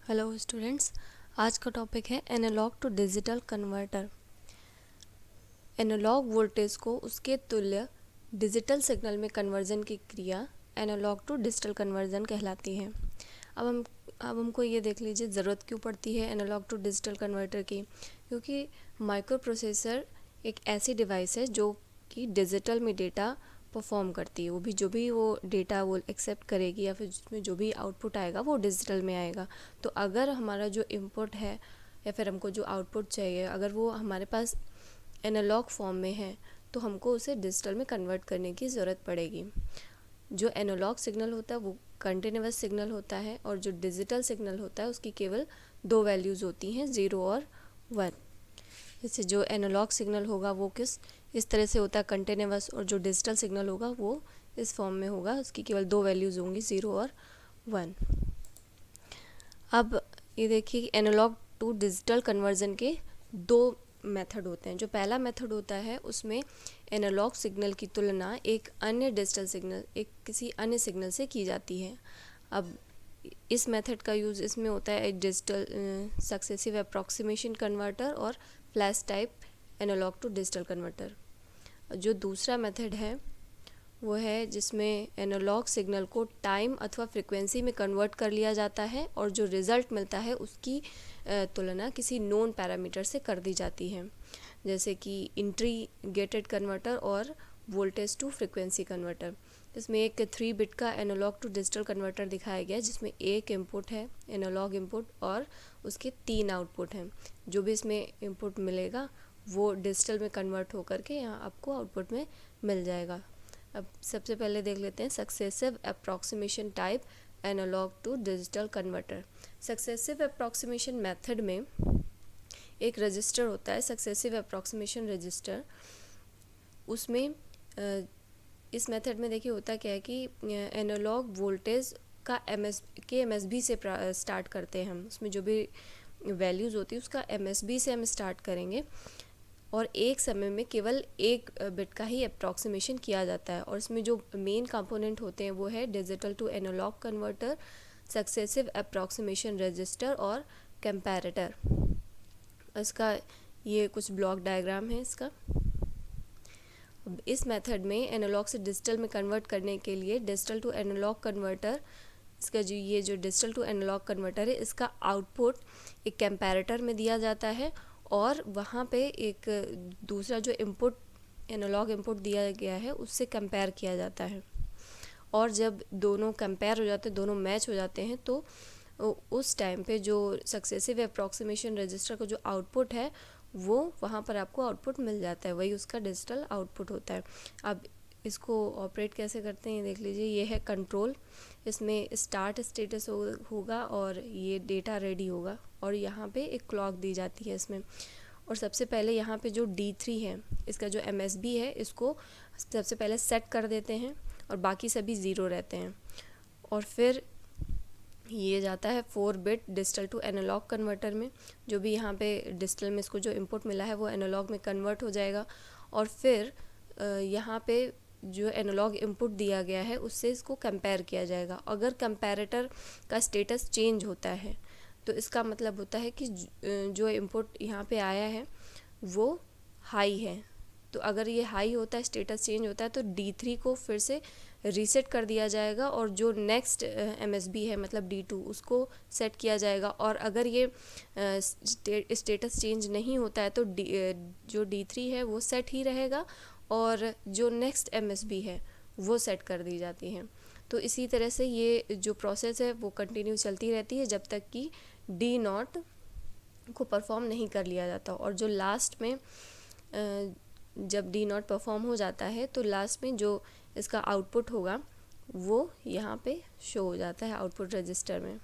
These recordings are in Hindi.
हेलो स्टूडेंट्स, आज का टॉपिक है analog to digital converter. Analog voltage को उसके तुल्य डिजिटल सिग्नल में कन्वर्जन की क्रिया एनालॉग टू डिजिटल कन्वर्जन कहलाती है। अब हमको ये देख लीजिए ज़रूरत क्यों पड़ती है एनालॉग टू डिजिटल कन्वर्टर की। क्योंकि माइक्रो प्रोसेसर एक ऐसी डिवाइस है जो कि डिजिटल में डेटा परफॉर्म करती है। जो भी वो डेटा वो एक्सेप्ट करेगी या फिर जिसमें जो भी आउटपुट आएगा वो डिजिटल में आएगा। तो अगर हमारा जो इनपुट है या फिर हमको जो आउटपुट चाहिए अगर वो हमारे पास एनालॉग फॉर्म में है तो हमको उसे डिजिटल में कन्वर्ट करने की ज़रूरत पड़ेगी। जो एनालॉग सिग्नल होता है वो कंटिन्यूअस सिग्नल होता है और जो डिजिटल सिग्नल होता है उसकी केवल दो वैल्यूज़ होती हैं, 0 और 1। जैसे जो एनालॉग सिग्नल होगा वो इस तरह से होता है कंटिन्यूअस, और जो डिजिटल सिग्नल होगा वो इस फॉर्म में होगा, उसकी केवल दो वैल्यूज़ होंगी, 0 और 1। अब ये देखिए एनालॉग टू डिजिटल कन्वर्जन के दो मेथड होते हैं। जो पहला मेथड होता है उसमें एनालॉग सिग्नल की तुलना एक अन्य डिजिटल सिग्नल किसी अन्य सिग्नल से की जाती है। अब इस मेथड का यूज़ इसमें होता है एक डिजिटल सक्सेसिव अप्रॉक्सीमेशन कन्वर्टर और flash type analog to digital converter. जो दूसरा मेथड है वो है जिसमें एनालॉग सिग्नल को टाइम अथवा फ्रिक्वेंसी में कन्वर्ट कर लिया जाता है और जो रिज़ल्ट मिलता है उसकी तुलना किसी नोन पैरामीटर से कर दी जाती है, जैसे कि इंटीग्रेटेड कन्वर्टर और वोल्टेज टू फ्रिक्वेंसी कन्वर्टर। इसमें एक 3 बिट का एनालॉग टू डिजिटल कन्वर्टर दिखाया गया है जिसमें एक इनपुट है एनालॉग इनपुट और उसके 3 आउटपुट हैं। जो भी इसमें इनपुट मिलेगा वो डिजिटल में कन्वर्ट होकर के यहाँ आपको आउटपुट में मिल जाएगा। अब सबसे पहले देख लेते हैं successive approximation type analog to digital converter. Successive approximation method में एक रजिस्टर होता है, सक्सेसिव अप्रॉक्सीमेशन रजिस्टर। उसमें इस मेथड में देखिए होता क्या है कि एनालॉग वोल्टेज का एमएसबी से स्टार्ट करते हैं हम। उसमें जो भी वैल्यूज़ होती है उसका एमएसबी से हम स्टार्ट करेंगे और एक समय में केवल एक बिट का ही अप्रॉक्सीमेशन किया जाता है। और इसमें जो मेन कंपोनेंट होते हैं वो है digital to analogue converter, successive approximation register और कंपैरेटर। इसका ये कुछ ब्लॉक डायग्राम है इसका। इस मेथड में एनालॉग से डिजिटल में कन्वर्ट करने के लिए डिजिटल टू एनालॉग कन्वर्टर, इसका जो डिजिटल टू एनालॉग कन्वर्टर है इसका आउटपुट एक कंपैरेटर में दिया जाता है और वहाँ पे एक दूसरा जो इनपुट एनालॉग इनपुट दिया गया है उससे कंपेयर किया जाता है। और जब दोनों कंपेयर हो जाते हैं, दोनों मैच हो जाते हैं, तो उस टाइम पे जो सक्सेसिव अप्रॉक्सीमेशन रजिस्टर का जो आउटपुट है वो वहाँ पर आपको आउटपुट मिल जाता है, वही उसका डिजिटल आउटपुट होता है। अब इसको ऑपरेट कैसे करते हैं ये देख लीजिए। ये है कंट्रोल, इसमें स्टार्ट स्टेटस होगा और ये डेटा रेडी होगा और यहाँ पे एक क्लॉक दी जाती है इसमें। और सबसे पहले यहाँ पे जो D3 है इसका जो MSB है इसको सबसे पहले सेट कर देते हैं और बाकी सभी 0 रहते हैं। और फिर ये जाता है 4 bit digital to analogue converter में। जो भी यहाँ पे डिजिटल में इसको जो इनपुट मिला है वो एनालॉग में कन्वर्ट हो जाएगा और फिर यहाँ पे जो एनालॉग इनपुट दिया गया है उससे इसको कंपेयर किया जाएगा। अगर कंपैरेटर का स्टेटस चेंज होता है तो इसका मतलब होता है कि जो इनपुट यहाँ पे आया है वो हाई है। तो अगर ये हाई होता है, स्टेटस चेंज होता है, तो D3 को फिर से रीसेट कर दिया जाएगा और जो नेक्स्ट MSB है मतलब D2 उसको सेट किया जाएगा। और अगर ये स्टेटस चेंज नहीं होता है तो जो D3 है वो सेट ही रहेगा और जो नेक्स्ट MSB है वो सेट कर दी जाती है। तो इसी तरह से ये जो प्रोसेस है वो कंटिन्यू चलती रहती है जब तक कि D0 को परफॉर्म नहीं कर लिया जाता। और जो लास्ट में जब D0 परफॉर्म हो जाता है तो लास्ट में जो इसका आउटपुट होगा वो यहाँ पे शो हो जाता है आउटपुट रजिस्टर में।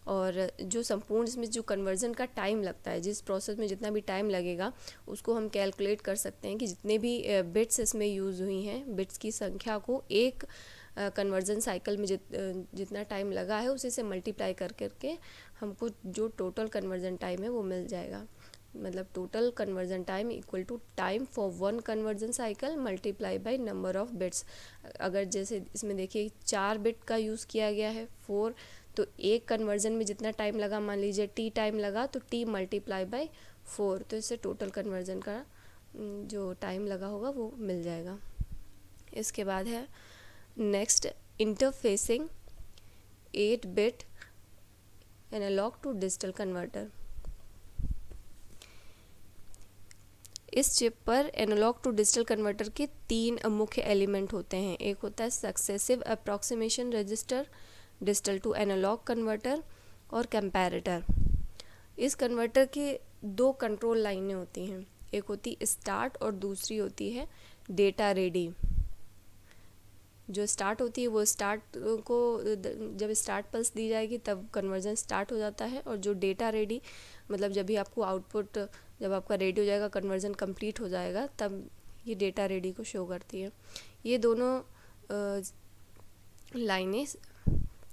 और जो संपूर्ण इसमें जो कन्वर्जन का टाइम लगता है, जिस प्रोसेस में जितना भी टाइम लगेगा उसको हम कैलकुलेट कर सकते हैं कि जितने भी बिट्स इसमें यूज़ हुई हैं, बिट्स की संख्या को एक कन्वर्जन साइकिल में जितना टाइम लगा है उसी से मल्टीप्लाई कर करके हमको जो टोटल कन्वर्जन टाइम है वो मिल जाएगा। मतलब total conversion time equal to time for 1 conversion cycle multiply by number of bits. अगर जैसे इसमें देखिए 4 बिट का यूज़ किया गया है, 4 तो एक कन्वर्जन में जितना टाइम लगा, मान लीजिए t टाइम लगा, तो t मल्टीप्लाई बाय 4, तो इससे टोटल कन्वर्जन का जो टाइम लगा होगा वो मिल जाएगा। इसके बाद है नेक्स्ट इंटरफेसिंग 8-बिट एनालॉग टू डिजिटल कन्वर्टर। इस चिप पर एनालॉग टू डिजिटल कन्वर्टर के 3 मुख्य एलिमेंट होते हैं। एक होता है successive approximation register, digital to analogue converter और कंपैरेटर। इस कन्वर्टर के 2 कंट्रोल लाइनें होती हैं, एक होती स्टार्ट और दूसरी होती है डेटा रेडी। जो स्टार्ट होती है वो स्टार्ट को जब स्टार्ट पल्स दी जाएगी तब कन्वर्जन स्टार्ट हो जाता है, और जो डेटा रेडी मतलब जब भी आपको आउटपुट, जब आपका रेडी हो जाएगा, कन्वर्जन कंप्लीट हो जाएगा, तब ये डेटा रेडी को शो करती है। ये दोनों लाइनें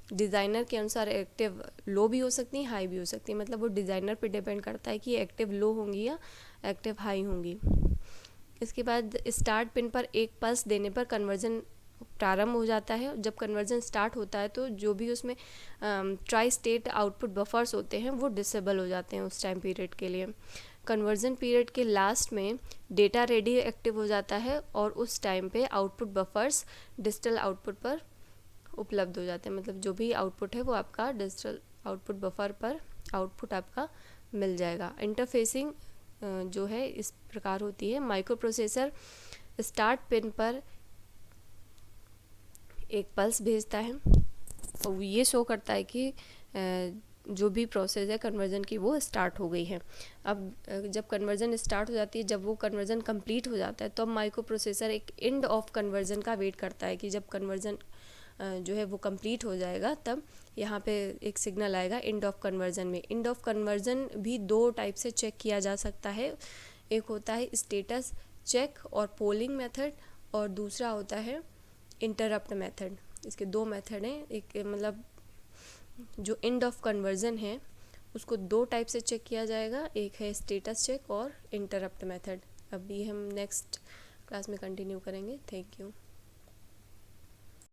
डिज़ाइनर के अनुसार एक्टिव लो भी हो सकती हैं, हाई भी हो सकती हैं, मतलब वो डिज़ाइनर पे डिपेंड करता है कि एक्टिव लो होंगी या एक्टिव हाई होंगी। इसके बाद स्टार्ट पिन पर एक पल्स देने पर कन्वर्जन प्रारंभ हो जाता है। जब कन्वर्जन स्टार्ट होता है तो जो भी उसमें ट्राई स्टेट आउटपुट बफर्स होते हैं वो डिसेबल हो जाते हैं उस टाइम पीरियड के लिए। कन्वर्जन पीरियड के लास्ट में डेटा रेडी एक्टिव हो जाता है और उस टाइम पे आउटपुट बफर्स डिजिटल आउटपुट पर उपलब्ध हो जाते हैं, मतलब जो भी आउटपुट है वो आपका डिजिटल आउटपुट बफर पर आउटपुट आपका मिल जाएगा। इंटरफेसिंग जो है इस प्रकार होती है। माइक्रो प्रोसेसर स्टार्ट पिन पर एक पल्स भेजता है और ये शो करता है कि जो भी प्रोसेस है कन्वर्जन की वो स्टार्ट हो गई है। अब जब कन्वर्जन स्टार्ट हो जाती है, जब वो कन्वर्जन कंप्लीट हो जाता है, तो अब माइक्रो प्रोसेसर एक एंड ऑफ कन्वर्जन का वेट करता है कि जब कन्वर्जन जो है वो कंप्लीट हो जाएगा तब यहाँ पे एक सिग्नल आएगा एंड ऑफ कन्वर्जन में। एंड ऑफ कन्वर्जन भी 2 टाइप से चेक किया जा सकता है, एक होता है स्टेटस चेक और पोलिंग मेथड, और दूसरा होता है इंटरप्ट मेथड। इसके 2 मेथड हैं। एक मतलब जो एंड ऑफ कन्वर्जन है उसको 2 टाइप से चेक किया जाएगा, एक है स्टेटस चेक और इंटरप्ट मेथड। अभी हम नेक्स्ट क्लास में कंटिन्यू करेंगे। Thank you.